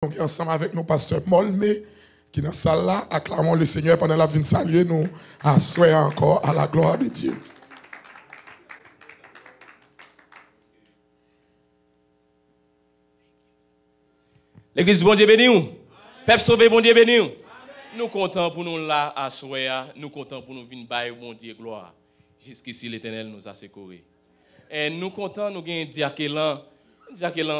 Donc, ensemble avec nos pasteurs Molmé, qui est dans la salle là, acclamons le Seigneur pendant la vie de saluer nous, à souhait encore à la gloire de Dieu. L'église, bon Dieu béni. Peuple sauvé, bon Dieu béni. Nous comptons pour nous là à souhait, nous comptons pour nous venir bailler bon Dieu gloire. Jusqu'ici l'Éternel nous a secourus. Et nous comptons nous gagner Diakelan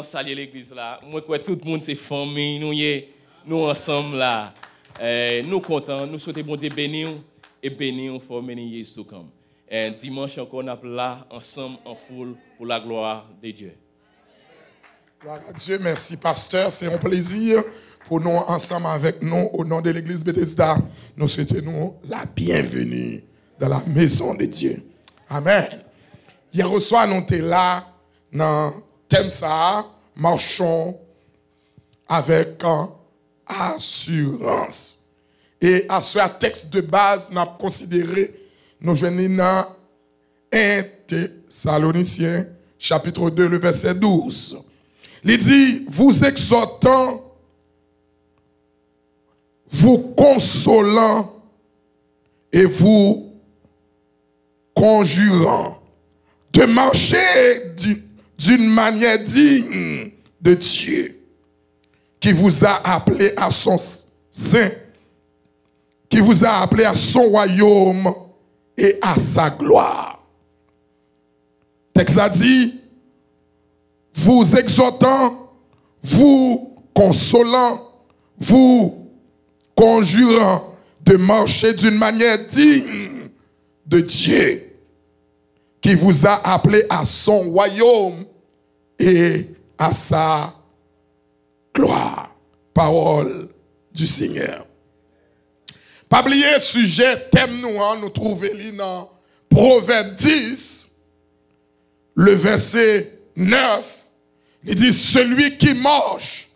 saluer l'église là. Moi quoi tout le monde c'est famille, nous ensemble là. Nous comptons, nous souhaitons bon Dieu béni et béni for many years to come. Et dimanche encore on est là ensemble en foule pour la gloire de Dieu. Gloire à Dieu, merci pasteur, c'est un plaisir pour nous ensemble avec nous au nom de l'église Bethesda. Nous souhaitons la bienvenue dans la maison de Dieu. Amen. Hier soir nous étions là dans thème ça, marchons avec assurance. Et à ce texte de base, nous avons considéré, nous venons dans 1 Thessaloniciens, chapitre 2, le verset 12. Il dit, vous exhortant, vous consolant et vous conjurant de marcher d'une manière digne de Dieu, qui vous a appelé à son sein, qui vous a appelé à son royaume et à sa gloire. Le texte a dit, vous exhortant, vous consolant, vous conjurant de marcher d'une manière digne de Dieu, qui vous a appelé à son royaume et à sa gloire. Parole du Seigneur. Pas oublier sujet, thème nous trouvons dans Proverbe 10, le verset 9. Il dit, celui qui marche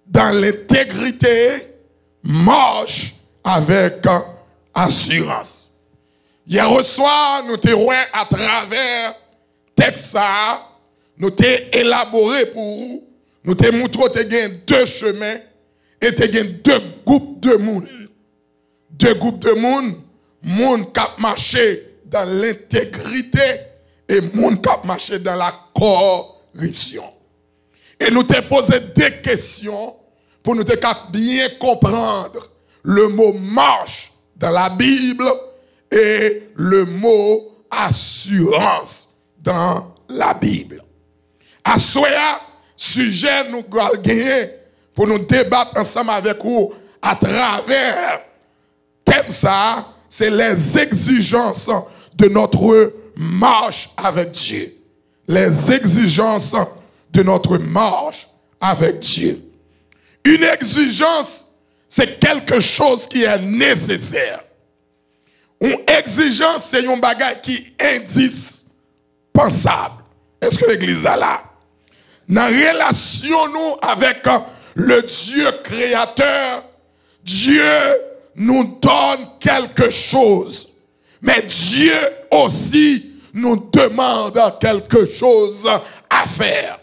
dans l'intégrité marche avec assurance. Hier soir, nous t'avons à travers texte ça, nous t'avons élaboré pour vous, nous t'avons montré deux chemins et deux groupes de monde. Deux groupes de monde qui marché dans l'intégrité et monde qui marché dans la corruption. Et nous t'avons posé des questions pour nous bien comprendre le mot marche dans la Bible et le mot assurance dans la Bible. À ce sujet, nous allons gagner pour nous débattre ensemble avec vous à travers thème ça, c'est les exigences de notre marche avec Dieu. Les exigences de notre marche avec Dieu. Une exigence, c'est quelque chose qui est nécessaire. Une exigence, c'est un bagage qui est indispensable. Est-ce que l'église est là? Dans la relation nous avec le Dieu créateur, Dieu nous donne quelque chose. Mais Dieu aussi nous demande quelque chose à faire.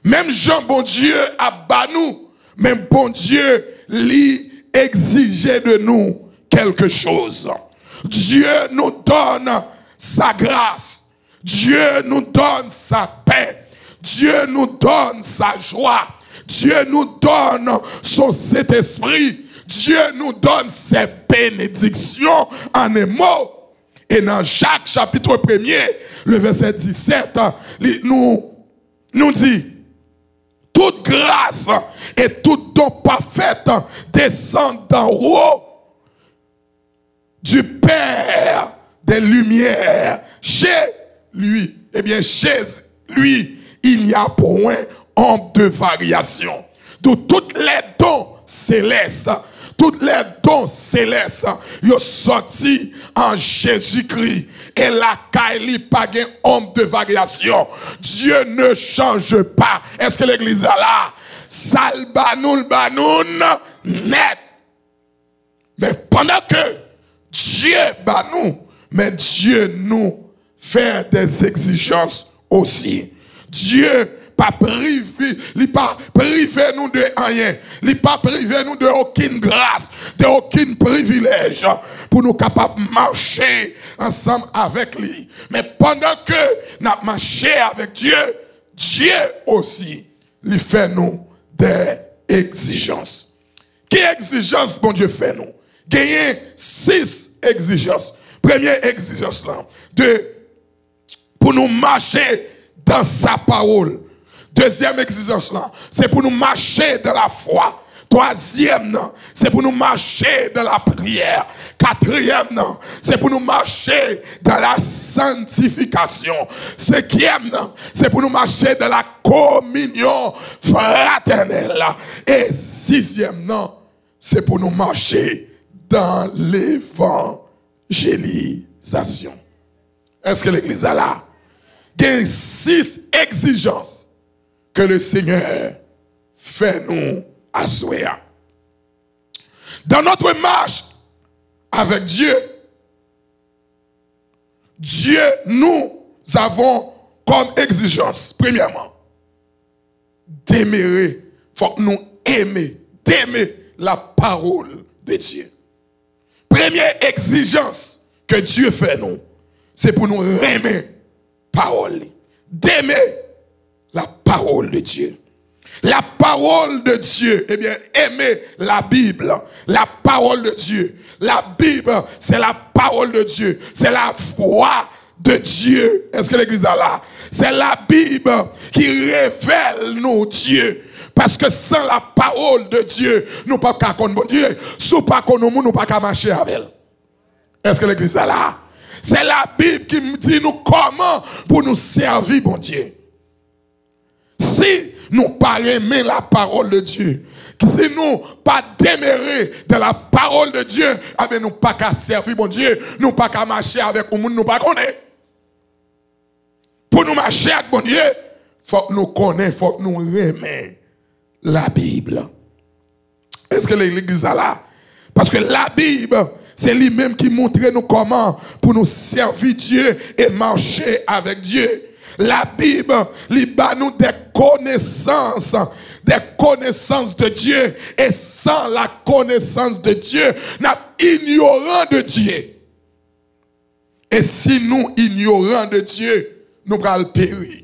Même Jean, bon Dieu, a bas nous, même bon Dieu, lui exigeait de nous quelque chose. Dieu nous donne sa grâce. Dieu nous donne sa paix. Dieu nous donne sa joie. Dieu nous donne son Saint-Esprit. Dieu nous donne ses bénédictions en un mot. Et dans Jacques chapitre 1er, le verset 17, nous dit, toute grâce et tout don parfait descend d'en haut du Père des Lumières. Chez lui, eh bien chez lui, il n'y a point honte de variation. De toutes les dons célestes, toutes les dons célestes, ils sont sortis en Jésus-Christ. Et la Kaili pas de honte de variation. Dieu ne change pas. Est-ce que l'église est là? Salbanoul banoun net. Mais pendant que Dieu banou, mais Dieu nous fait des exigences aussi. Dieu pas privé, il pas privé nous de rien. Il pas privé nous de aucune grâce, de aucun privilège pour nous capables de marcher ensemble avec lui. Mais pendant que nous marchons avec Dieu, Dieu aussi, il fait nous des exigences. Quelle exigence, bon Dieu, fait nous? Gagner 6 exigences. Première exigence là, pour nous marcher dans sa parole. Deuxième exigence là, c'est pour nous marcher dans la foi. Troisième, c'est pour nous marcher dans la prière. Quatrième, c'est pour nous marcher dans la sanctification. Cinquième, c'est pour nous marcher dans la communion fraternelle. Et sixième, c'est pour nous marcher dans l'évangélisation. Est-ce que l'Église a là? Il y a 6 exigences que le Seigneur fait nous assurer. Dans notre marche avec Dieu, nous avons comme exigence, premièrement, d'aimer, faut que nous aimer, d'aimer la parole de Dieu. Première exigence que Dieu fait nous, c'est pour nous aimer parole, d'aimer la parole de Dieu. La parole de Dieu, eh bien, aimer la Bible, la parole de Dieu. La Bible, c'est la parole de Dieu, c'est la voix de Dieu. Est-ce que l'Église a là? C'est la Bible qui révèle nous Dieu. Parce que sans la parole de Dieu, nous ne pouvons pas connaître bon Dieu. Si nous ne pouvons pas connaître, nous ne pouvons pas marcher avec elle. Est-ce que l'Église a là? C'est la Bible qui me dit nous comment pour nous servir, bon Dieu. Si nous ne pas aimer la parole de Dieu, si nous pas démérer de la parole de Dieu, eh nous pas qu'à servir, bon Dieu, nous pas qu'à marcher avec le monde, nous pas connaître. Pour nous marcher avec bon Dieu, il faut que nous connaissions, il faut que nous aimer la Bible. Est-ce que l'Église a là? Parce que la Bible, c'est lui-même qui montre nous comment pour nous servir Dieu et marcher avec Dieu. La Bible, il bat nous des connaissances de Dieu. Et sans la connaissance de Dieu, nous sommes ignorants de Dieu. Et si nous ignorons de Dieu, nous allons périr.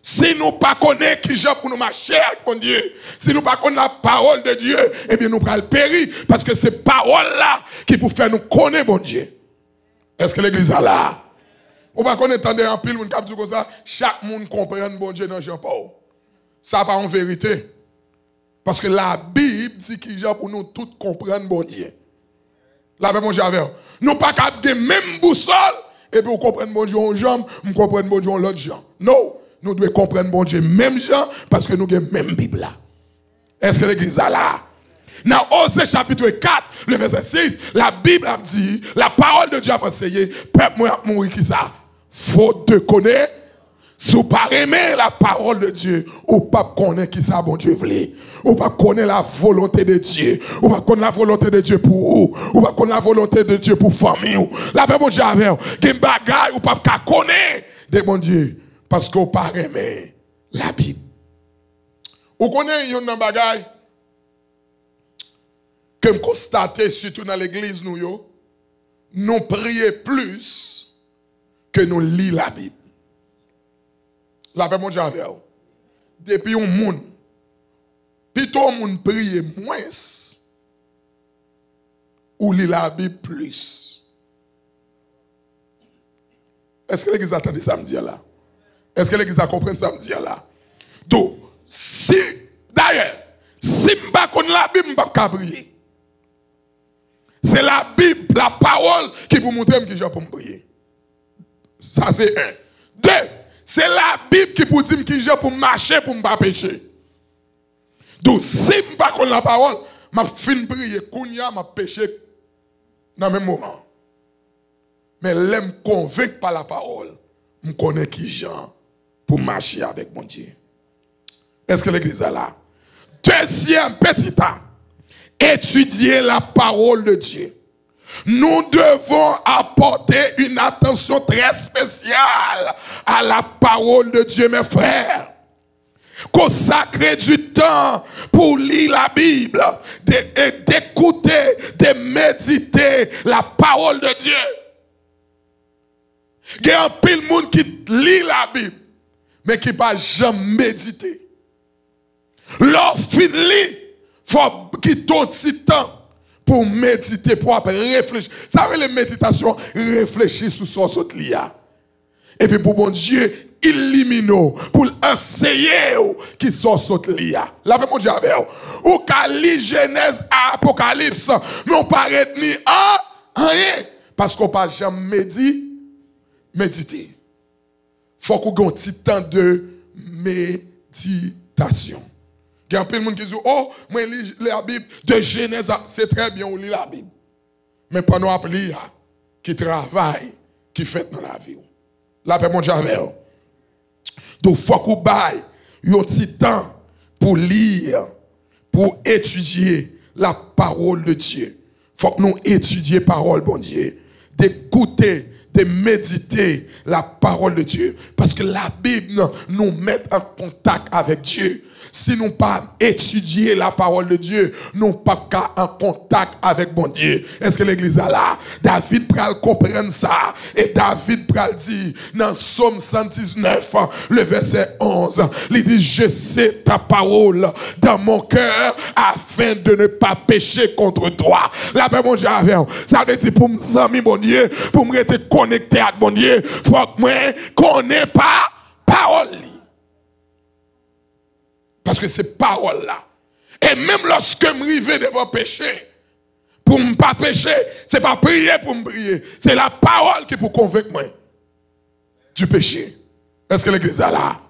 Si nous ne connaissons pas qui j'ai pour nous marcher avec mon Dieu, si nous ne connaissons pas la parole de Dieu, eh bien nous allons périr. Parce que c'est parole-là qui peut faire nous connaître mon Dieu. Est-ce que l'Église a là? On va connaître en pile, on dit comme ça, chaque monde comprend bon Dieu dans Jean-Paul. Ça pas en vérité. Parce que la Bible dit qu'il y a pour nous tous comprendre bon Dieu. La Bible, mon Dieu, nous pas capter même boussole, et puis on comprend bon Dieu en jambe, on comprend bon Dieu en l'autre jambe. Non, nous devons comprendre bon Dieu même gens, parce que nous avons même Bible là. Est-ce que l'Église a là? Dans Osée chapitre 4, le verset 6, la Bible a dit, la parole de Dieu a enseigné, peuple moi mourir qui ça? Faut te connaître. Si vous ne pas aimer la parole de Dieu, ou pas connaître qui ça bon Dieu voulait, ou pas connaître la volonté de Dieu, ou pas connaître la volonté de Dieu pour vous, ou pas connaître la volonté de Dieu pour famille. La paix bon Dieu avec vous, qui bagaille ou pas connaître de bon Dieu, parce que vous pas aimer la Bible. Vous connaissez une bagaille que me constater surtout dans l'église nous prions plus que nous lisons la Bible. La paix mon Dieu avec vous. Depuis un monde, plutôt un monde prie moins ou lit la Bible plus. Est-ce que l'église attend ça me dire là? Est-ce que l'église comprend ça me dire là? Donc, si, d'ailleurs, si je ne pas la Bible, je ne peux pas prier. C'est la Bible, la parole qui vous montre que j'ai pour me prier. Ça c'est un. Deux, c'est la Bible qui vous dit que j'ai pour marcher, pour ne pas pécher. Donc, si je ne pas la parole, je fin prier, je péché dans le même moment. Mais je me convainc par la parole, je connais qui j'ai pour marcher avec mon Dieu. Est-ce que l'église est là? Deuxième petit A, étudier la parole de Dieu. Nous devons apporter une attention très spéciale à la parole de Dieu, mes frères. consacrer du temps pour lire la Bible, d'écouter, de méditer la parole de Dieu. Il y a un pile de monde qui lit la Bible, mais qui ne va jamais méditer. Lorsqu'on lit, il faut qu'il ait un petit temps pour méditer, pour réfléchir. Ça veut dire méditation, réfléchir sur son autre lia. Et puis pour bon Dieu, illumine pour enseigner qui sont autre lia. La même Dieu avec vous. Ou qu'à lire Genèse à Apocalypse, mais on pas retenir rien. Parce qu'on ne peut pas jamais méditer. Il faut qu'on ait un petit temps de méditation. Il y a plein de monde qui dit, oh, moi je lis la Bible de Genèse, c'est très bien, on lit la Bible. Mais pas nous appeler qui travaille, qui fait dans la vie. La paix, mon Dieu, donc, il faut qu'on baille un petit temps pour lire, pour étudier la parole de Dieu. Il faut que nous étudions la parole, bon Dieu, d'écouter, de méditer la parole de Dieu. Parce que la Bible nous met en contact avec Dieu. Si nous pas étudier la parole de Dieu, nous pas en contact avec bon Dieu. Est-ce que l'église est là? David pral comprendre ça. Et David pral dit dans Psaume 119, le verset 11, il dit, je sais ta parole dans mon cœur afin de ne pas pécher contre toi. La paix, mon Dieu, ça veut dire pour me amis, mon Dieu, pour me rester connecté avec mon Dieu, faut que moi connaisse pas parole. Parce que c'est parole là. Et même lorsque je m'arrive devant pécher, pour ne pas pécher, ce n'est pas prier pour me prier. C'est la parole qui peut convaincre moi du péché. Est-ce que l'église est là?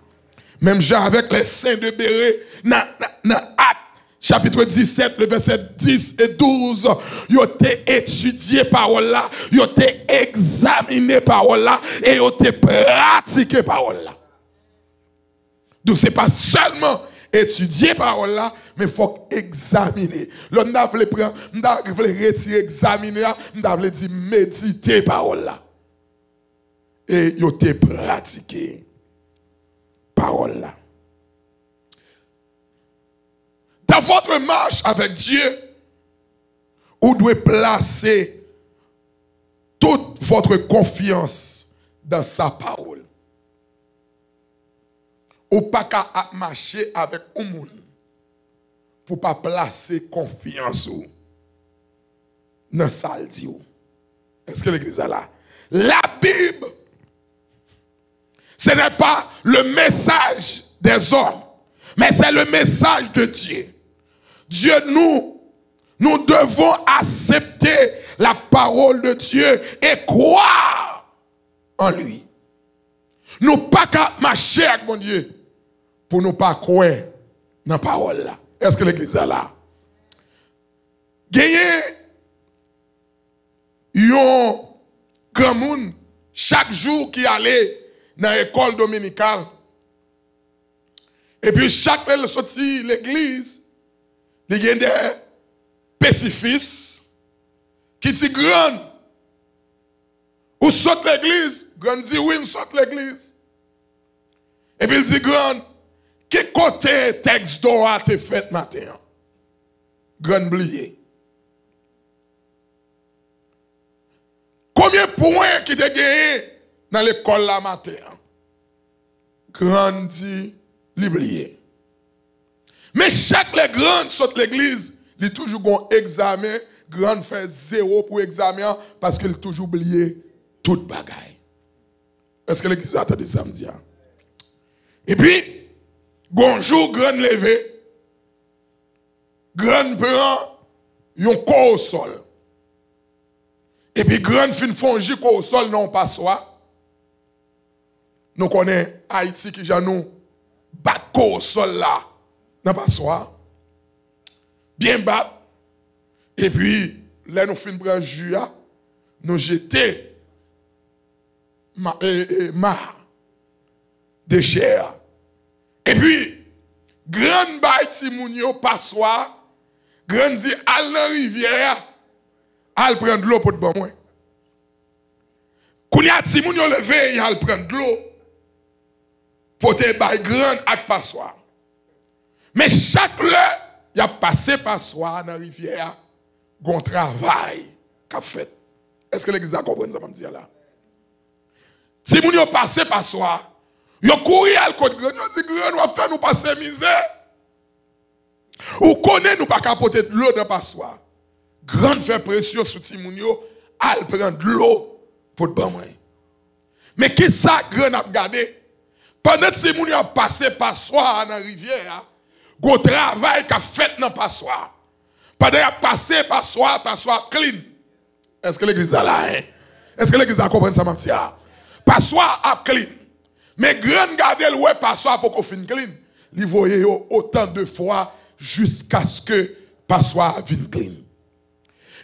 Même Jean avec les saints de Béret, dans Actes, chapitre 17, le verset 10 et 12, ils ont étudié parole là, ils ont examiné parole là, et ils ont pratiqué parole là. Donc ce n'est pas seulement étudier parole là, mais il faut examiner. L'on a voulu prendre, on a voulu retirer, examiner, on a voulu dire méditer parole là. Et il a pratiqué parole là. Dans votre marche avec Dieu, vous devez placer toute votre confiance dans sa parole. Ou pas qu'à marcher avec un monde pour pas placer confiance dans ça. Est-ce que l'église est là? La Bible, ce n'est pas le message des hommes, mais c'est le message de Dieu. Dieu, nous devons accepter la parole de Dieu et croire en lui. Nous pas qu'à marcher avec mon Dieu pour nous pas croire dans la parole là. Est-ce que l'église est là? Gagner un grand monde chaque jour qui allait dans l'école dominicale. Et puis chaque fois qu'il sortit l'église, il y a des petits-fils qui disent grand. Ou saute l'église? Grand dit oui, je saute l'église. Et puis il dit grand, quel côté texte d'or a été fait matin? Grand blié. Combien de points qui te gagné dans l'école la matin? Grand dit, l'oublié. Mais chaque les grands saute l'église, il toujours un examen, grand fait 0 pour examen parce qu'il toujours oublié toute bagaille. Est-ce que l'église a entendu samedi? Et puis, bonjour, grand levé, grand prend un corps au sol. Et puis, grand fin fongi corps au sol, non pas soi. Nous connaissons Haïti qui a nous bat corps au sol là, non pas soi. Bien bat. Et puis, là, nous fin prendre juillet, nous jeter ma déchets. Et puis, grand bail Timounio passoir, grand dit al dans rivière, al prendre de l'eau pour de bon moins. Kounya Timounio levé, il al prendre de l'eau pour te bail grand ak passoir. Mais chaque heure, il a passé par soi dans la rivière, un travail qu'a fait. Est-ce que l'église a compris ça, je là? Si vous avez passé par soi, vous avez couru à l'côté de Grand, vous avez dit, Grand, nous va faire nous passer misère. Ou connaît nous pas capoter de l'eau dans par soi. Grand fait pression sur Timounio, al prendre de l'eau pour te moi. Mais qui ça Grand a regardé? Pendant que Timounio a passé par soi dans la rivière, un travail qu'a fait dans par soi. Pendant qu'il a passé par soi clean. Est-ce que l'église a là? Hein? Est-ce que l'église a compris ça, mon petit? Passoire a clean. Mais grand garder le ouais passoire pour qu'on finisse clean. Il voyait autant de fois jusqu'à ce que passoire vienne clean.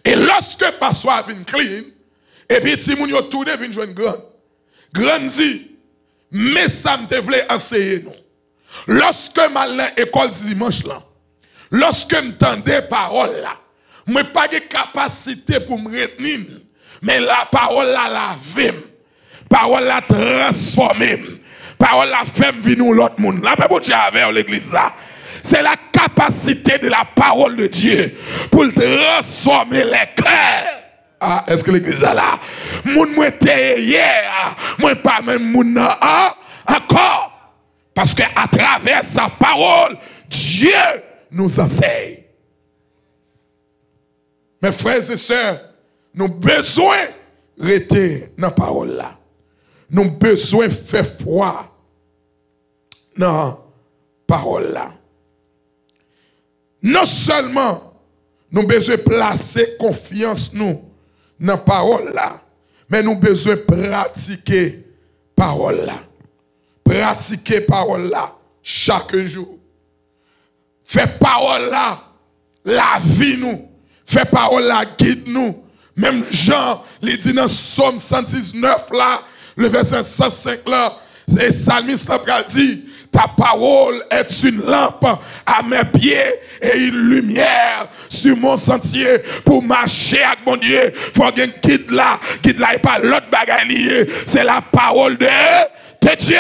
Et lorsque passoire vienne clean, et puis si moun yo tourne vinn joindre grand. Grand dit, mais ça me te vle enseigner nous. Lorsque malin école dimanche là, lorsque m'tendais parole là, moi pas de capacité pour me retenir, mais la parole là la vim. Parole la transforme. Parole la fait venir l'autre monde. La Bible dit avec l'église là. C'est la capacité de la parole de Dieu pour transformer les cœurs. Ah, est-ce que l'église est là? Moun moi t'es hier, moi pas même moun encore. Parce que à travers sa parole, Dieu nous enseigne. Mes frères et sœurs, nous avons besoin de rester dans la parole là. Nous avons besoin de faire foi dans la parole là. Non seulement nous avons besoin de placer confiance nous dans la parole là, mais nous avons besoin de pratiquer la parole là. Pratiquer la parole là chaque jour. Faire parole là la vie nous. Faire parole là guide nous. Même Jean, il dit dans Somme 119 là, le verset 105 là, et Psalmiste a dit, ta parole est une lampe à mes pieds et une lumière sur mon sentier pour marcher avec mon Dieu. Faut qu'il guide là et pas l'autre bagaille lié. C'est la parole de Dieu.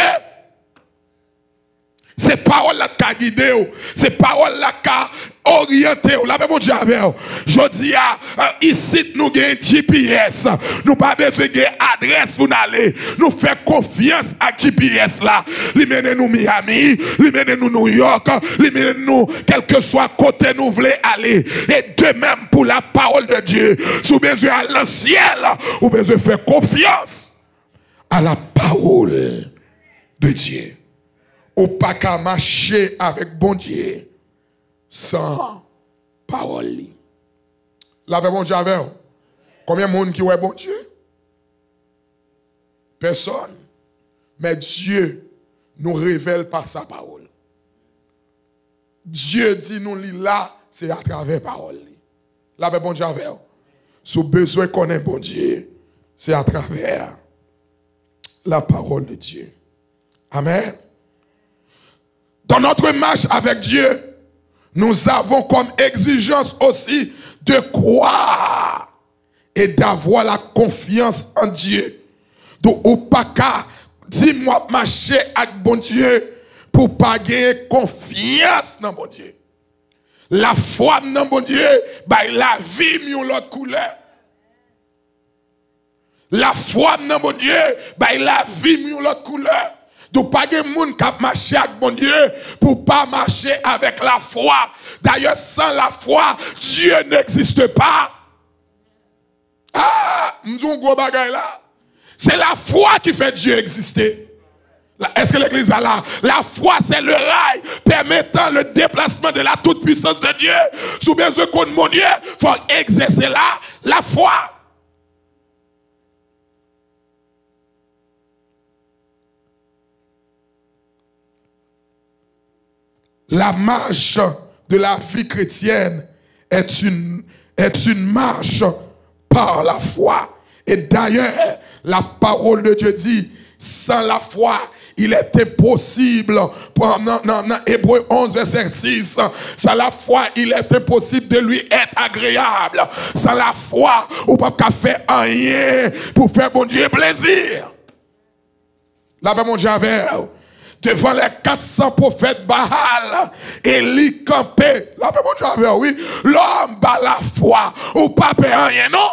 C'est parole là qui a guidé, c'est parole là qui a orienté. La même chose avec je dis ici nous avons un GPS. Nous pas besoin de adresse pour aller. Nous faisons confiance à GPS là. Il mène nous Miami, il mène nous New York, il mène nous quel que soit côté nous voulons aller. Et de même pour la parole de Dieu. Si vous avez besoin à le ciel, vous avez besoin de faire confiance à la parole de Dieu. Ou pas qu'à marcher avec bon Dieu sans parole. La bon Dieu avec combien de monde qui est bon Dieu? Personne. Mais Dieu nous révèle par sa parole. Dieu dit nous là, c'est à travers la parole. La bon Dieu avec si vous avez besoin de connaître bon Dieu, c'est à travers la parole de Dieu. Amen. Dans notre marche avec Dieu, nous avons comme exigence aussi de croire et d'avoir la confiance en Dieu. Donc, ou pas qu'à dis-moi marcher avec bon Dieu pour pas gagner confiance dans bon Dieu. La foi dans bon Dieu, bah, la vie mieux l'autre couleur. La foi dans bon Dieu, bah, la vie mieux l'autre couleur. Donc, pas de monde qui marche avec mon Dieu pour pas marcher avec la foi. D'ailleurs, sans la foi, Dieu n'existe pas. Ah, m'dou gros bagay là. C'est la foi qui fait Dieu exister. Est-ce que l'église a là? La foi, c'est le rail permettant le déplacement de la toute-puissance de Dieu. Sous besoin qu'on mon Dieu, il faut exercer là la foi. La marche de la vie chrétienne est une marche par la foi. Et d'ailleurs, la parole de Dieu dit, sans la foi, il est impossible, dans Hébreux 11, verset 6, sans la foi, il est impossible de lui être agréable. Sans la foi, on ne peut pas faire rien pour faire bon Dieu plaisir. Là, mon Dieu, devant les 400 prophètes Baal, Élie campé. La même chose, oui. L'homme bat la foi, ou pas rien, non?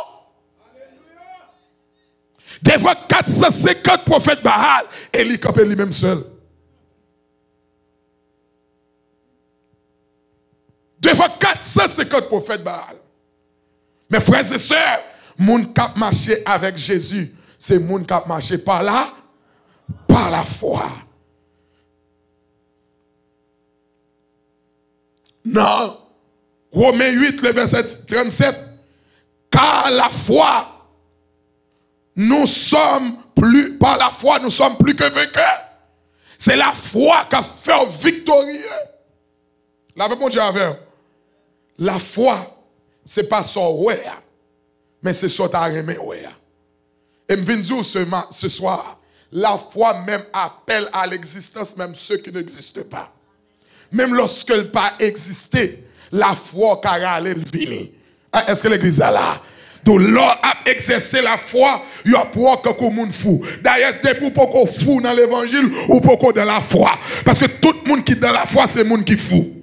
Devant 450 prophètes Baal, Élie campé lui-même seul. Devant 450 prophètes Baal. Mes frères et sœurs, moun k'ap marché avec Jésus, c'est moun k'ap marché par la foi. Non. Romains 8, le verset 37. Car la foi, nous sommes plus, par la foi, nous sommes plus que vainqueurs. C'est la foi qui a fait victorieux. La même chose avec. La foi, ce n'est pas son ouais, mais c'est son arrêt ouais. Et je viens de dire ce soir, la foi même appelle à l'existence même ceux qui n'existent pas. Même lorsqu'elle n'a pas existé, la foi qui a allé le venir. Est-ce que l'église est là? Donc, l'homme a exercé la foi, il y a pour que le monde fou. D'ailleurs, depuis pour qu'on fou dans l'évangile ou pour qu'on dans la foi. Parce que tout le monde qui est dans la foi, c'est le monde qui fou.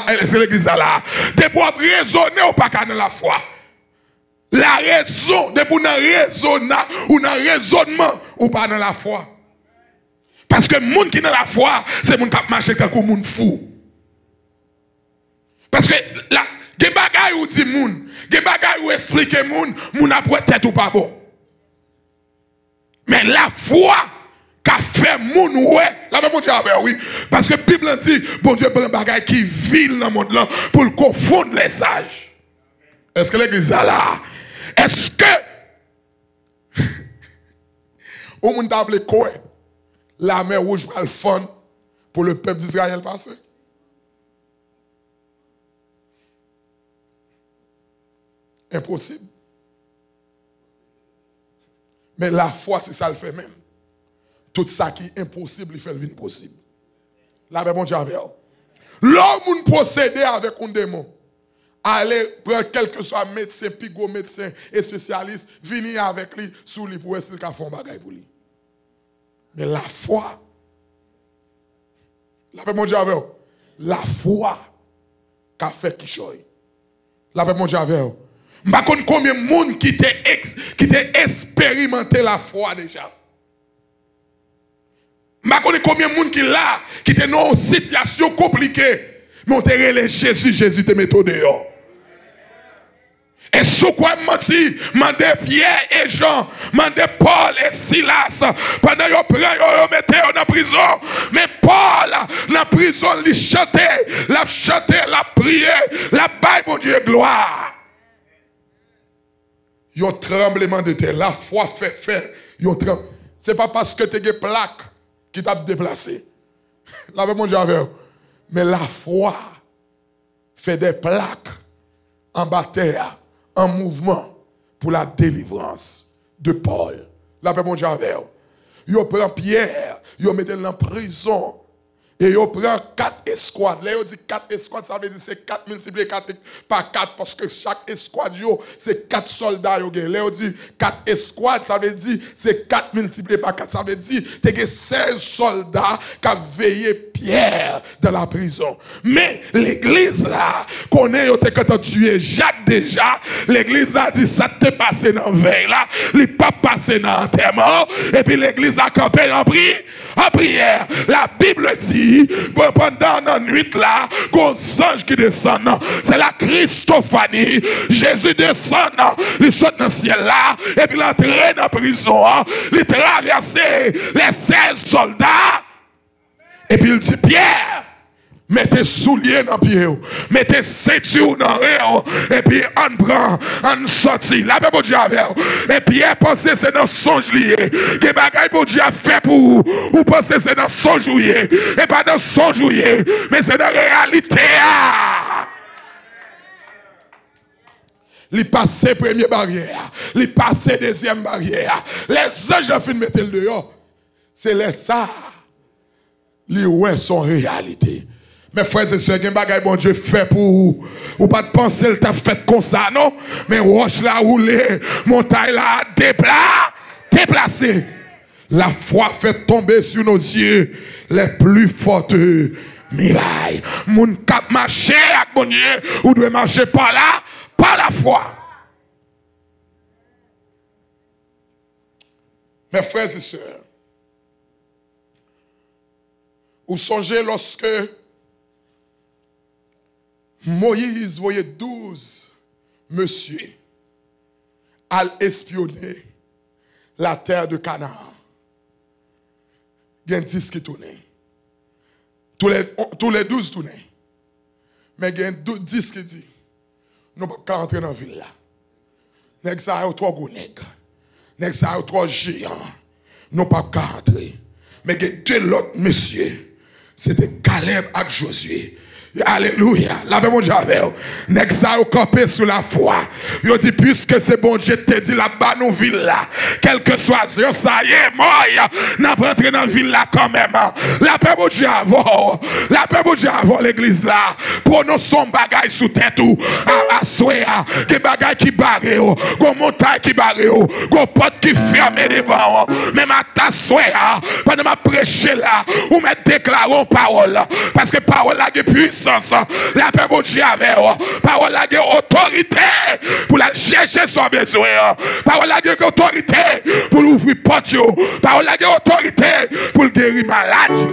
Est-ce que l'église est là? Depuis pour raisonner ou pas dans la foi. La raison, depuis pour raisonner ou dans raisonnement ou pas dans la foi. Parce que le monde qui est dans la foi, c'est le monde qui a marché comme le monde fou. Parce que là, il y a des bagages où dit moun, il y a des bagages où explique moun a pour tête ou pas bon. Mais la foi qu'a fait moun ouais, la même chose oui, parce que la Bible dit bon Dieu prend un bagage qui vit dans le monde là pour le confondre les sages. Est-ce que l'église est là? Est-ce que au monde t'a appelé quoi? La mer rouge va le fond pour le peuple d'Israël passer? Impossible. Mais la foi, c'est ça le fait même. Tout ça qui est impossible, il fait le possible. La même chose avec vous. L'homme procéder avec un démon. Allez prendre quel que soit médecin, pigo médecin et spécialiste, venir avec lui sous lui pour essayer de faire un bagage pour lui. Mais la foi, la même chose avec vous. La foi qu'a fait qui choye. La même chose avec vous. Je ne sais pas combien de monde qui t'a expérimenté la foi déjà. Je ne sais pas combien de monde qui là, qui était dans une situation compliquée. Mais on t'a relé Jésus te met au dehors. Et sous quoi menti, mandé Pierre et Jean, mandé Paul et Silas, pendant qu'ils prennent, ils mettent en prison. Mais Paul, dans la prison, il chantait, la prié, la baille, mon Dieu, gloire. Yon tremblement de terre, la foi fait, yon tremble. Ce n'est pas parce que tu as des plaques qui t'a déplacé. La même chose avec vous. Mais la foi fait des plaques en bataille, en mouvement pour la délivrance de Paul. La même chose avec vous. Yon prend Pierre, yon met dans la prison. Et yon prend 4 escouades. Là, yon dit 4 escouades, ça veut dire c'est 4 multiplié par 4 parce que chaque escouade, c'est 4 soldats. Là, yon dit 4 escouades, ça veut dire c'est 4 multiplié par 4. Ça veut dire que tu as 16 soldats qui ont veillé Pierre dans la prison. Mais l'église là, connaît yon te quand tué Jacques déjà, l'église là dit ça te passé dans la veille là, il n'est pas passé dans l'enterrement, et puis l'église a campé en prière. La Bible dit, pendant la nuit là, qu'on ange qui descend, c'est la Christophanie. Jésus descend, il saute dans le ciel là, et puis il entre dans la prison, il traverse les 16 soldats, et puis il dit Pierre, mettez souliers dans pied, mettez ceinture dans rien, et puis on prend, on sortit. La même chose avec vous. Et Pierre pensait c'est dans son lié. Que bagaille pour Dieu a fait pour vous. Ou pensez c'est dans son jouet. Et pas dans son jouet, mais c'est dans la réalité. Il passe première barrière, il passe deuxième barrière. Les anges ont fait mettre le dehors. C'est les ça. Les ouais sont réalité. Mes frères et sœurs, il y a des bagages bon Dieu fait pour vous. Ou pas de penser qu'il t'a fait comme ça, non? Mais roche la roulé, montagne la déplacé. La foi fait tomber sur nos yeux les plus fortes murailles. Moun kap marcher avec mon Dieu, ou doit marcher par là, par la foi. Mes frères et sœurs, vous songez lorsque Moïse voyait 12 messieurs à espionner la terre de Canaan. Il y a 10 qui tournaient. Tous les 12 tournaient. Mais il y a 10 qui disent, nous ne pouvons pas rentrer dans la ville là. Nous avons 3 gros nègres. Nous avons 3 géants. Nous ne pouvons pas rentrer. Mais il y a 2 autres messieurs. C'était Caleb et Josué. Alléluia. La même chose avec vous. Nèg sa yo campé sur la foi. Yo dit puisque c'est bon Dieu te dit là-bas nous ville là. Quel que soit ça y est moi n'a pas rentré dans ville là quand même. La paix bon Dieu avant. La paix bon Dieu avant l'église là. Pour nous son bagage sous tête ou à soya que bagage qui barré go montagne qui barré go porte qui fermé devant. Même à ta soya pendant ma prêcher là ou me déclarer parole parce que parole là est puissance. La paix bon Dieu avec parole la autorité pour la chercher son besoin. Parole la autorité pour ouvrir porte. Parole la autorité pour guérir malade.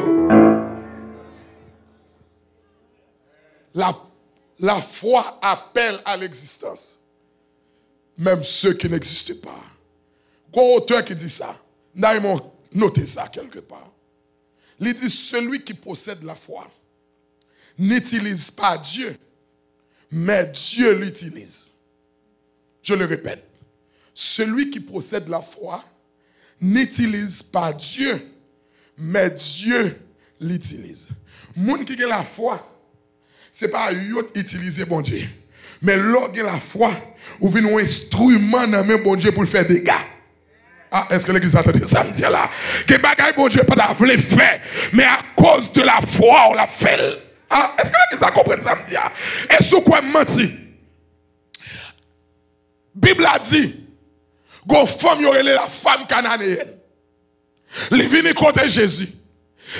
La foi appelle à l'existence même ceux qui n'existent pas. Gros auteur qui dit ça, nous avons noté ça quelque part. Il dit celui qui possède la foi n'utilise pas Dieu, mais Dieu l'utilise. Je le répète. Celui qui possède la foi n'utilise pas Dieu, mais Dieu l'utilise. Moun qui a la foi, ce n'est pas yot utiliser bon Dieu. Mais l'autre qui a la foi, ou vient un instrument dans même bon Dieu pour faire des dégâts. Ah, est-ce que l'église a entendu ça me dire là? Que bagaille bon Dieu pas d'avoir fait, mais à cause de la foi on l'a fait. Ah, est-ce que l'église a compris ça me dit? Et sous quoi menti? Bible a dit, go femme y aurait la femme cananéenne. Il vient contre Jésus.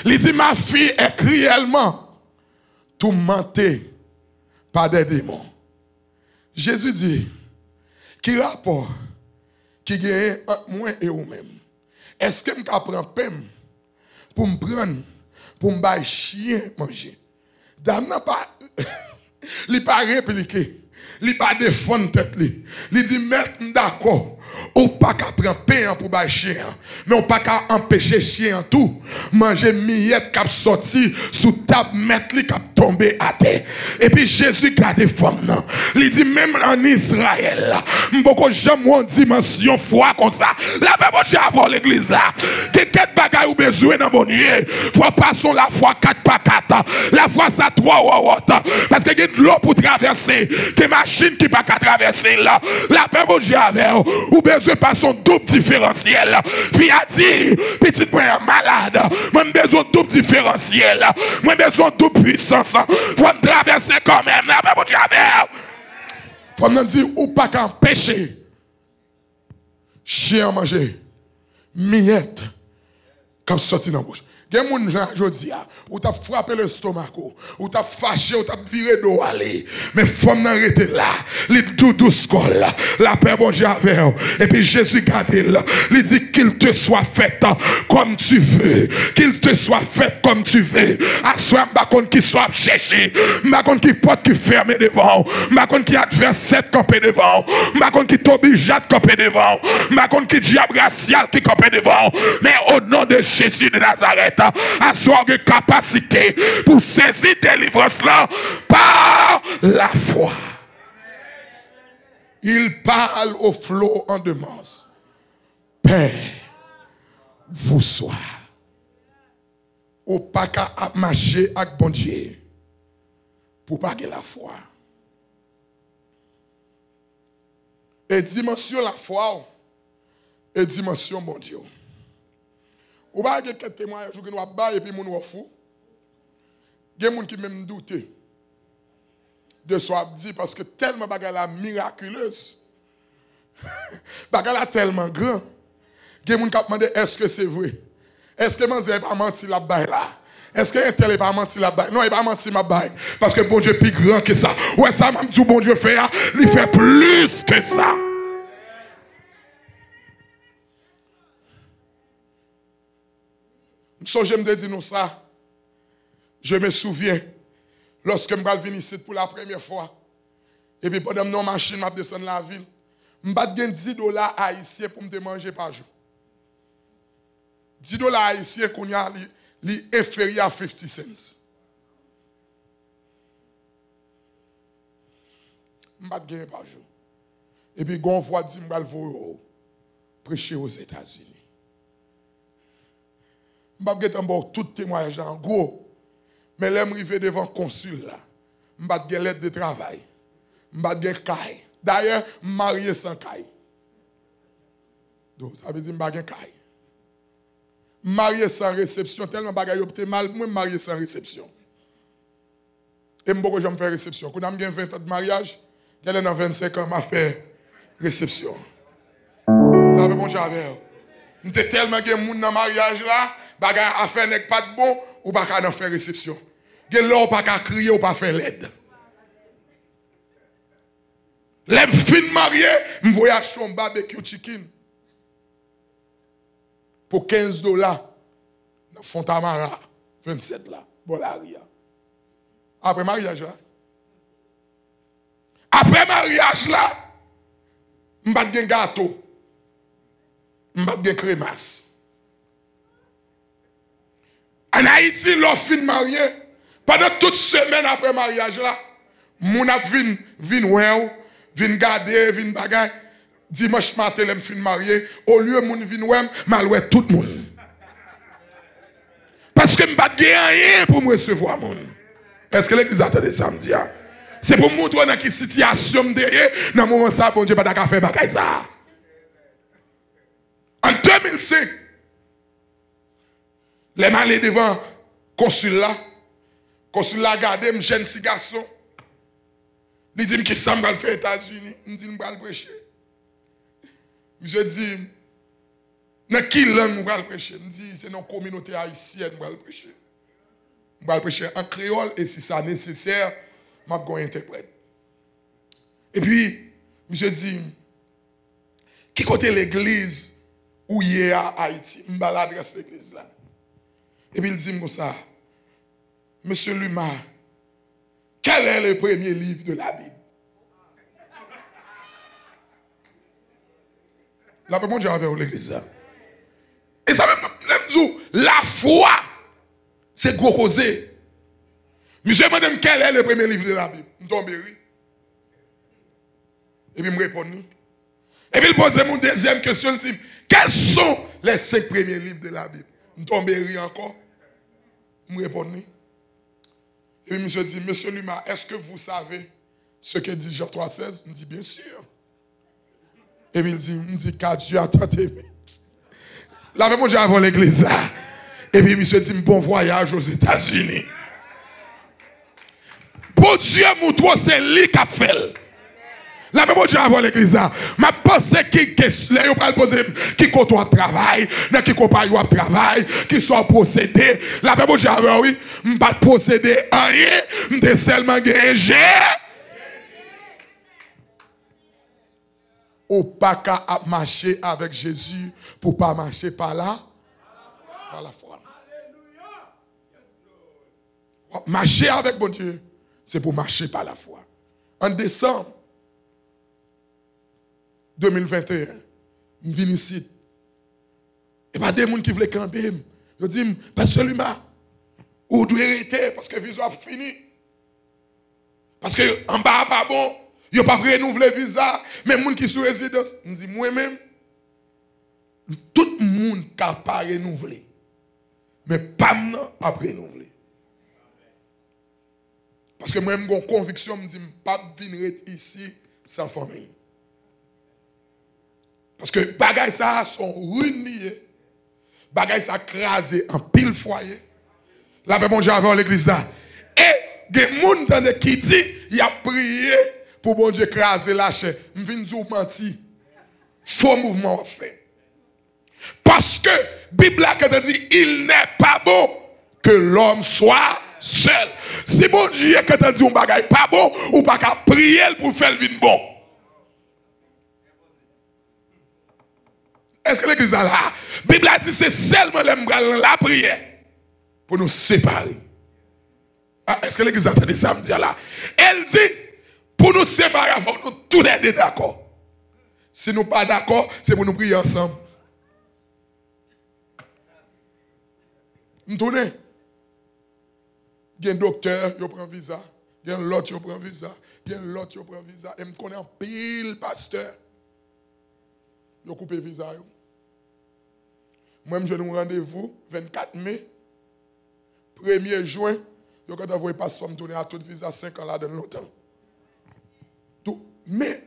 Il dit ma fille est cruellement tourmentée par des démons. Jésus dit, qui rapport qui gagne entre moi et vous-même? Est-ce que je prends peine pour me prendre, pour me bailler chien manger? Dame n'a pas, il pas répliqué, il pas défendre tête li. Il dit mettre d'accord. Ou pas qu'à prendre pain pour bailler chien, mais on pas qu'à empêcher chien tout manger miette qui sorti sous table mettre li qui tomber à terre. Et puis Jésus garde femme nan. Il dit même en Israël, beaucoup jamais en dimension foi comme ça. La même chose avant l'église là. Que quatre bagaille ou besoin dans mon Dieu. Faut passer la foi 4 par 4. La foi ça 3 parce que y a de l'eau pour traverser, des machines qui pas qu'à traverser là. La même chose avec ou besoin pas son double différentiel. Puis a dit, petit moi malade, moi besoin double différentiel. Moi besoin double puissance. Faut me traverser quand même. La même chose avec faut me dire ou pas qu'empêcher chien manger miette comme sorti dans la bouche. Il y a des gens qui ou t'as frappé le stomac, ou t'as fâché, ou t'as viré d'eau aller. Mais il faut m'arrêter là. Les doudous scol, la paix bon Dieu avec. Et puis Jésus garde là. Il dit qu'il te soit fait comme tu veux. Qu'il te soit fait comme tu veux. À soi, m'bakon qui soit cherché. M'bakon qui porte qui ferme devant. M'bakon qui adversaire camper devant. M'bakon qui t'oblige à camper devant. M'bakon qui diable racial qui camper devant. Mais au nom de Jésus de Nazareth, à soi de capacité pour saisir délivrance là par la foi. Il parle au flot en demande. Père, vous soit. Au pas qu'à marcher avec bon Dieu pour pas la foi. Et dimension la foi et dimension bon Dieu. Ou pas que quelques témoignages qui nous a et puis nous nous fou. Il y a des gens qui même doutent de ce qu'on dit parce que tellement bagala miraculeuse. Bagala tellement grand. Il y a des gens qui demandent est-ce que c'est vrai? Est-ce que Manzé n'est pas menti là-bas là? Est-ce que Intel n'est pas menti là-bas? Non, il n'est pas menti là-bas. Parce que bon Dieu est plus grand que ça. Ouais, ça, même tout bon Dieu fait, il fait plus que ça. Je me dis nous ça. Je me souviens, lorsque je suis venu ici pour la première fois, et puis pendant que machine m'a descendu la ville, je vais 10 dollars haïtiens pour me manger par jour. 10 dollars haïtiens qu'on a inférieur à 50 cents. Je vais gagner par jour. Et puis, on voit dire que je vais prêcher aux États-Unis. Je vais gagner tout témoignage en gros. Mais là, je vais devant le consul. Je vais gagner l'aide de travail. Je vais gagner caille. D'ailleurs, je suis marié sans caille. Donc, ça veut dire que je vais gagner caille. Marié sans réception, tellement bagaille opté mal, moi marié sans réception. Et moi je me fais réception. Quand j'ai 20 ans de mariage, elle est dans 25 ans m'a fait réception. Là bon j'avais. M'était tellement gen moun dans mariage là, bagaille affaire n'est pas de bon ou pas qu'à faire réception. Gen là ou pas qu'à crier ou pas faire l'aide. L'aime fin marié, me voyage acheter un barbecue chicken. Pour 15 dollars, dans Fontamara, 27 là, Bolaria. Après mariage là. Après mariage là, je vais un gâteau. Je vais un crémasse. En Haïti, l'offre marié, pendant toute semaine après mariage là, mon ap vin ouais, vin garder, vin bagay. Dimanche matin, je suis marié. Au lieu de mon vin mal tout le monde. Parce que je ne peux rien pour me recevoir. Est-ce que l'église a entendu ça me dit? C'est pour montrer dans quelle situation je suis. Dans le moment où ça, bon Dieu, pas de faire bagay ça. En 2005, les malais devant le consulat. Le consulat a regardé, un jeune petit garçon. Il dit que ça va faire aux États-Unis. Il dit que je vais le prêcher. Monsieur dit, dans quelle langue je vais prêcher? Je dis, c'est dans la communauté haïtienne que je vais prêcher. Je vais prêcher en créole et si c'est nécessaire, je vais interpréter. Et puis, monsieur dit, qui côté l'église où il y a à Haïti? Je vais l'adresse à l'église là. Et puis il dit comme ça, monsieur Luma, quel est le premier livre de la Bible? La paix, mon Dieu, avec l'église. Et ça même, la foi, c'est gros causé. Monsieur, madame, quel est le premier livre de la Bible? Je tombe, oui. Et puis, je me réponds. Et puis, il pose mon deuxième question, il dit, quels sont les 5 premiers livres de la Bible? Je tombe, oui, encore. Je me réponds. Et puis, monsieur dit, monsieur Luma, est-ce que vous savez ce que dit Jean 3,16? Je dis, bien sûr. Et puis il dit, car Dieu a tant aimé. Là, même Dieu avant l'église là. Et puis monsieur dit, bon voyage aux États-Unis. Pour Dieu, mon toi, c'est lui qui a fait. Là, même Dieu avant l'église là. Ma pensée qui là, il poser qui côté au travail, qui compagnie au travail, qui soit possédé. Là, même Dieu avant, oui, je ne pas posséder rien, je seulement gagner. Ou pas qu'à marcher avec Jésus pour pas marcher par là, par la foi. Marcher avec mon Dieu, c'est pour marcher par la foi. En décembre 2021, je viens ici. Et pas des gens qui veulent camper. Je dis, Pasteur Luma, où doit arrêter parce que le visa a fini. Parce que en bas, pas bon. Ils n'ont pas renouvelé le visa, mais les gens qui sont résidents, je dis moi-même, tout le monde n'a pas renouvelé. Mais pas maintenant à renouveler. Parce que moi-même, j'ai une conviction, je me dis, je ne peux pas venir ici sans famille. Parce que les bagages sont ruinés, les bagages sont crasés en pile foyer. Là, bon, j'avais l'église là. Et des gens qui disent, il a prié. Pour bon Dieu craser la chair, je viens de mentir. Faux mouvement fait. Parce que Bible a dit, il n'est pas bon que l'homme soit seul. Si bon Dieu a dit un bagage pas bon, ou pas qu'à prier pour faire le vin bon. Est-ce que l'église a là? La Bible a dit c'est seulement la prière pour nous séparer. Ah, est-ce que l'église a entendu ça me dire là? Elle dit pour nous séparer, il faut que nous tous les deux d'accord. Si nous pas d'accord, c'est pour nous prier ensemble. Nous tournons. Il y a un docteur, il prend visa. Il y a l'autre, il prend visa. Il y a l'autre, il prend visa. Et je connais un pile pasteur. Il a coupé visa. Moi, je nous rendez-vous 24 mai, 1er juin. Je vais envoyer passeport, me tourner à tout visa 5 ans là dans longtemps. Tout. Mais,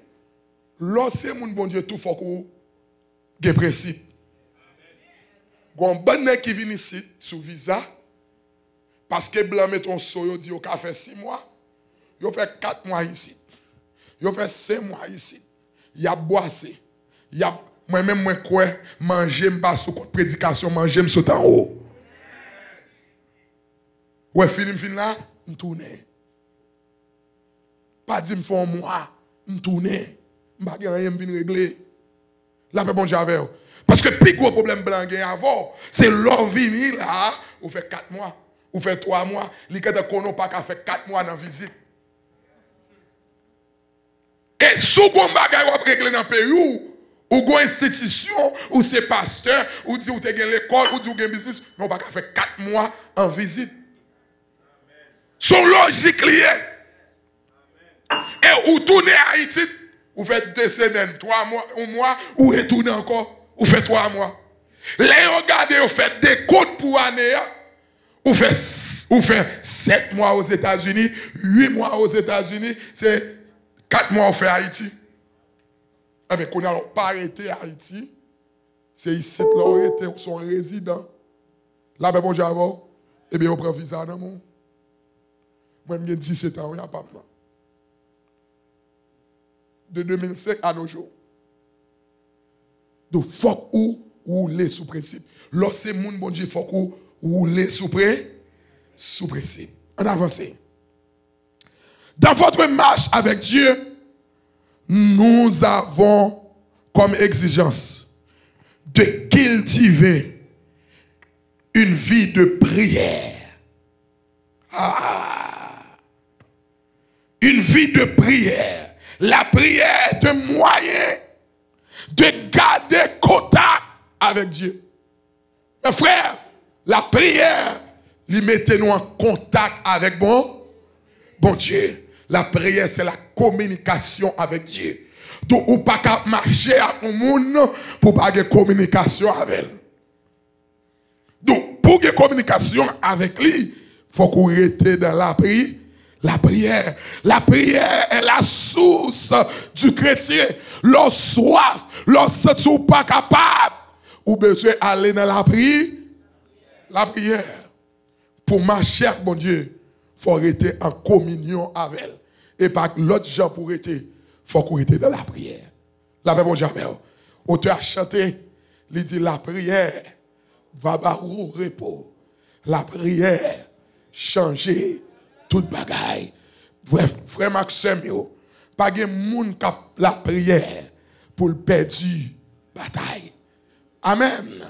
lorsque mon bon Dieu, tout faut qu'on ait principe. Il y a un bon nègre qui vient ici sous visa. Parce que blanc met ton soyo dit au fait 6 mois. Il fait 4 mois ici. Il fait 5 mois ici. Il a boissé. Il a moi-même moi quoi manger m'pas sous compte prédication manger m'saute en haut. Ouais film là, me tourner. Pas dire me font moi, me tourner. M'pas rien venir régler. La paix bon Dieu avec. Parce que le plus gros problème blanc gagne avant, c'est l'or venir là, ou fait 4 mois, ou fait 3 mois, li ka de kono pas ka fait 4 mois dans visite. Et sous gon bagay ou régler dans pays ou gon institution ou c'est pasteur ou dit ou te gen l'école ou dit ou gen business, non pas ka fait 4 mois en visite. Son logique lié. Et ou tourner à Haïti, ou fait 2 semaines, 3 mois, 1 mois, ou retourner encore, ou fait 3 mois. Les regardez, ou fait des comptes pour année, ou fait 7 mois aux États-Unis, 8 mois aux États-Unis, c'est 4 mois au fait Haïti. Eh bien, qu'on n'a pas arrêté Haïti, c'est ici que l'on arrêté, son résident. Là, ben bon, j'avais, eh bien, on prend visa dans mon. Moi, j'ai 17 ans, il n'y a pas de de 2005 à nos jours. Donc, il faut que vous roulez sous principe. Lorsque c'est mon bon Dieu, il faut que vous roulez sous principe. On avance. Dans votre marche avec Dieu, nous avons comme exigence de cultiver une vie de prière. Une vie de prière. La prière est un moyen de garder contact avec Dieu. Mes frères, la prière, lui mettez-nous en contact avec bon Dieu. La prière, c'est la communication avec Dieu. Donc, ou pas qu'à marcher avec le monde pour pas avoir communication avec elle. Donc, pour avoir communication avec lui, il faut qu'on reste dans la prière. La prière est la source du chrétien. Leur soif, leur sont pas capable, ou besoin d'aller dans la prière. La prière. Pour marcher avec mon Dieu, il faut rester en communion avec elle. Et pas l'autre gens pour rester, il faut qu'on reste dans la prière. La paix, bon Dieu, auteur a chanté, il dit la prière va barou repos. La prière changer toute bagaille. Frère Maxime, pas de monde qui a la prière pour le perdu bataille. Amen.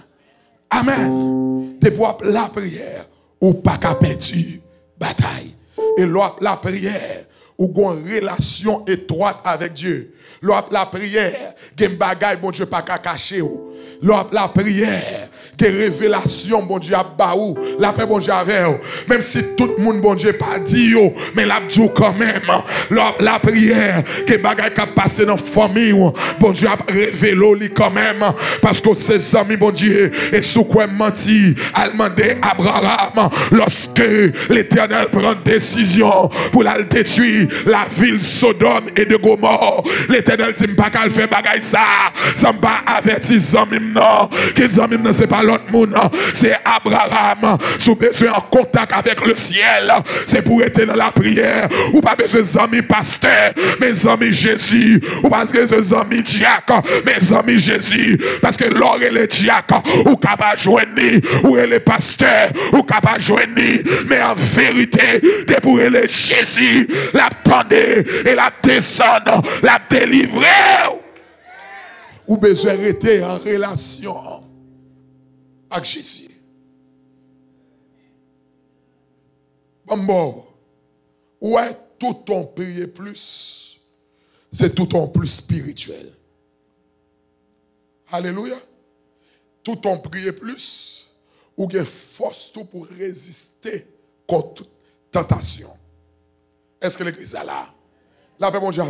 Amen. De pour la prière, ou pas qu'à perdu bataille. Et la prière, ou une relation étroite avec Dieu. La prière, gen bagaille, bon Dieu, pas qu'à cacher. La prière, que révélation, bon Dieu, à baou, la paix, bon Dieu, avec même si tout le monde, bon Dieu, pas dit, mais la dit quand même, la prière, que bagaille qui a passé dans la famille, bon Dieu, a révélé quand même, parce que ses amis, bon Dieu, et sous quoi menti, a demandé à Abraham, lorsque l'Éternel prend décision pour la détruire, la ville Sodome et de Gomorrhe, l'Éternel dit, pas qu'elle fait bagaille ça, ça m'a averti, non. Qui non, c'est pas l'autre monde, c'est Abraham. Si vous êtes en contact avec le ciel, c'est pour être dans la prière. Ou pas besoin des amis pasteurs, mes amis Jésus. Ou parce que les amis diacres, mes amis Jésus. Parce que l'or et les diacres, ou capable joindre, ou les pasteurs, ou capable joindre. Mais en vérité, de pour les Jésus, l'attendez et la descendre, la délivrer. Ou besoin de rester en relation avec Jésus. Bon, ouais, tout ton prier plus, c'est tout ton plus spirituel. Alléluia. Tout ton prier plus, ou que force tout pour résister contre tentation. Est-ce que l'église est là? La paix, mon Dieu,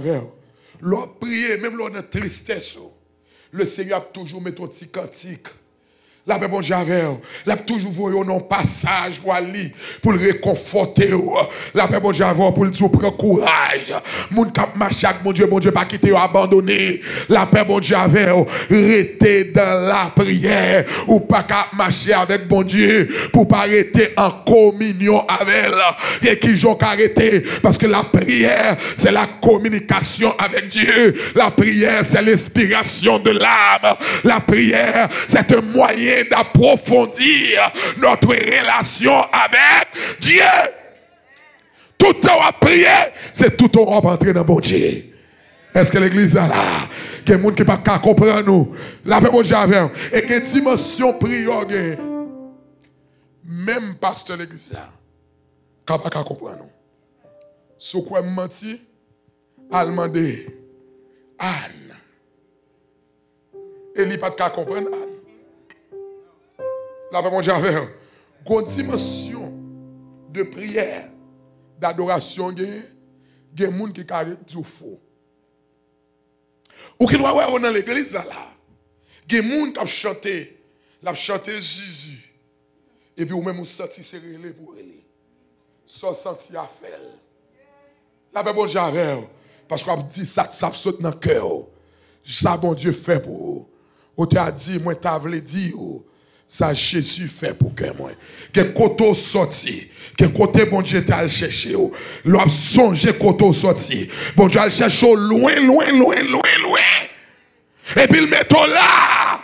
l'on prier, même l'on a tristesse, le Seigneur a toujours mis ton petit cantique. La paix, bon Dieu, il a toujours voulu un passage pour aller, pour le réconforter. La paix, bon Dieu, pour le dire, prendre courage. Moun kap marche avec mon Dieu, pas quitter, abandonner. La paix, bon Dieu, rester dans la prière. Ou pas qu'à marcher avec bon Dieu, pour pas rester en communion avec elle. Et qui j'ont arrêté, parce que la prière, c'est la communication avec Dieu. La prière, c'est l'inspiration de l'âme. La prière, c'est un moyen d'approfondir notre relation avec Dieu. Tout le temps à prier, c'est tout le temps à entrer dans bon Dieu. Est-ce que l'église est là? Il y a des gens qui ne peuvent pas comprendre nous. La paix, bon Dieu, et qu'il y a une dimension prière. Même pasteur l'église, qui ne peut pas comprendre nous. Ce quoi menti, a demandé Anne. Et il ne peut pas comprendre Anne. La paix, mon Dieu, une dimension de prière, d'adoration, il y a des gens qui ont du faux. Ou qui doit avoir dans l'église là. Il y a des gens qui ont chanté Jésus. Et puis, ou même, vous sentez c'est relé pour relé. Sans sentir à faire. La paix, mon Dieu, parce qu'on dit ça, ça saute dans le cœur. Ça, bon Dieu, fait pour vous. Ou tu as dit, moi, tu as voulu dire. Ça Jésus fait pour que moi. Que côté sorti, que côté bon Dieu t'a cherché. L'on songe côté sorti. Bon Dieu al cherche loin. Et puis le metto là.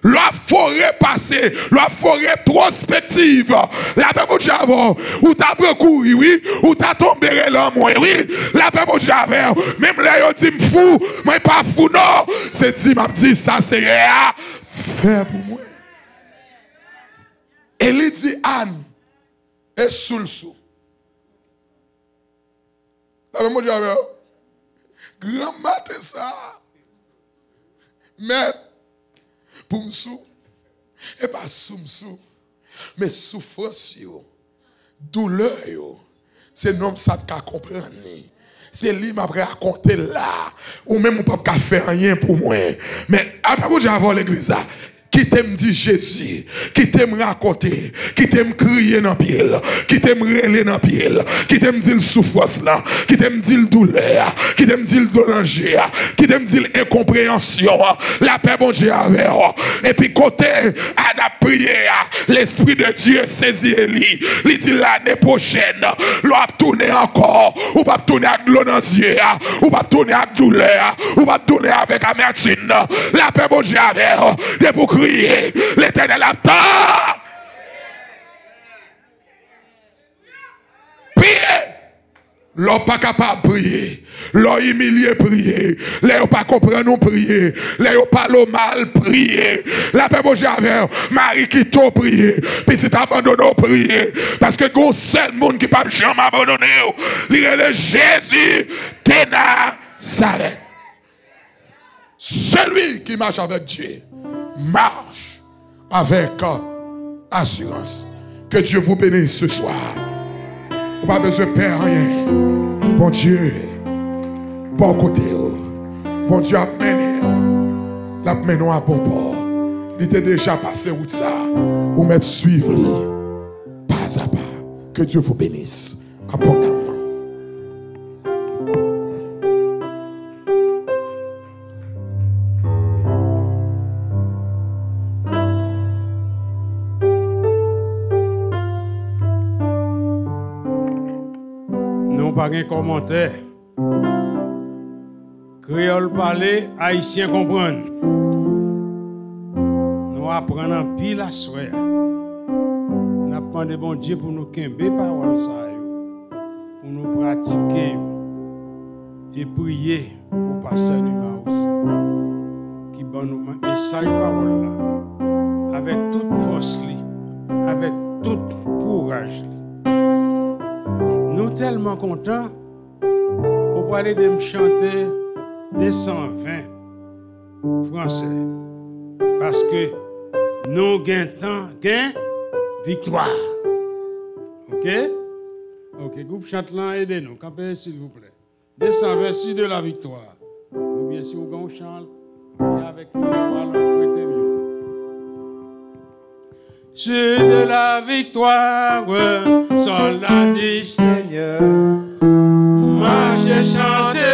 La forêt passée, la forêt prospective. La paix bon Dieu avant, ou t'as recouru, oui, ou t'as tombé là moi, oui. La paix bon Dieu avant, même là yo dit fou, moi pas fou non. C'est dit m'a dit ça c'est rien. Faire pour moi. Et il dit Anne est sous le sou. La même chose, grand matin ça. Mais pour me sou, et pas sous me sou, mais souffrance, douleur, c'est non ça qu'à comprendre. C'est lui m'a raconté là. Ou même on peut pas faire rien pour moi. Mais après que j'avais l'église là. Qui t'aime dire Jésus, qui t'aime raconter, qui t'aime crier dans pied, qui t'aime rêler dans pied, qui t'aime dire souffrance là, qui t'aime dire douleur, qui t'aime dire danger, qui t'aime dire incompréhension, la paix bon Dieu avec. Et puis côté à la prière, l'esprit de Dieu saisit Élie, il dit l'année prochaine, l'on va tourner encore, ou pas tourner avec l'eau dans les yeux, ou pas tourner avec douleur, ou pas tourner avec amertume, la paix bon Dieu avec, pour crier, l'Éternel attend. Priez. L'on pas capable de prier. L'on humilié prier. L'on pas comprendre nous prier. L'on parle mal prier. La paix bon Dieu avec Marie qui t'a prié. Petit abandonné prier. Parce que le seul monde qui ne peut jamais abandonner. Il est Jésus de Nazareth. Celui qui marche avec Dieu marche avec assurance. Que Dieu vous bénisse ce soir. Vous n'avez pas besoin de perdre rien. Bon Dieu, bon côté. Bon Dieu a mené. La mené à bon port. Il était déjà passé où ça. Vous mettez suivre lui. Pas à pas. Que Dieu vous bénisse abondamment. pas de commentaire. Créole parler, haïtien comprendre. Nous apprenons en pile à soir. Nous apprenons bon Dieu pour nous quimber parole ça, pour nous pratiquer et prier pour pasteur Numa aussi. Qui donne nous message parole là avec toute force, avec tout courage. Nous tellement contents pour parler de me chanter 220 français. Parce que nous gagnons victoire. OK? OK, groupe Châtelain, aidez-nous. Campez, s'il vous plaît. 220 sur de la victoire. Ou bien si vous gagnez chant, et avec nous, alors prêtez mieux. Sur de la victoire, soldat du Seigneur. Moi j'ai chanté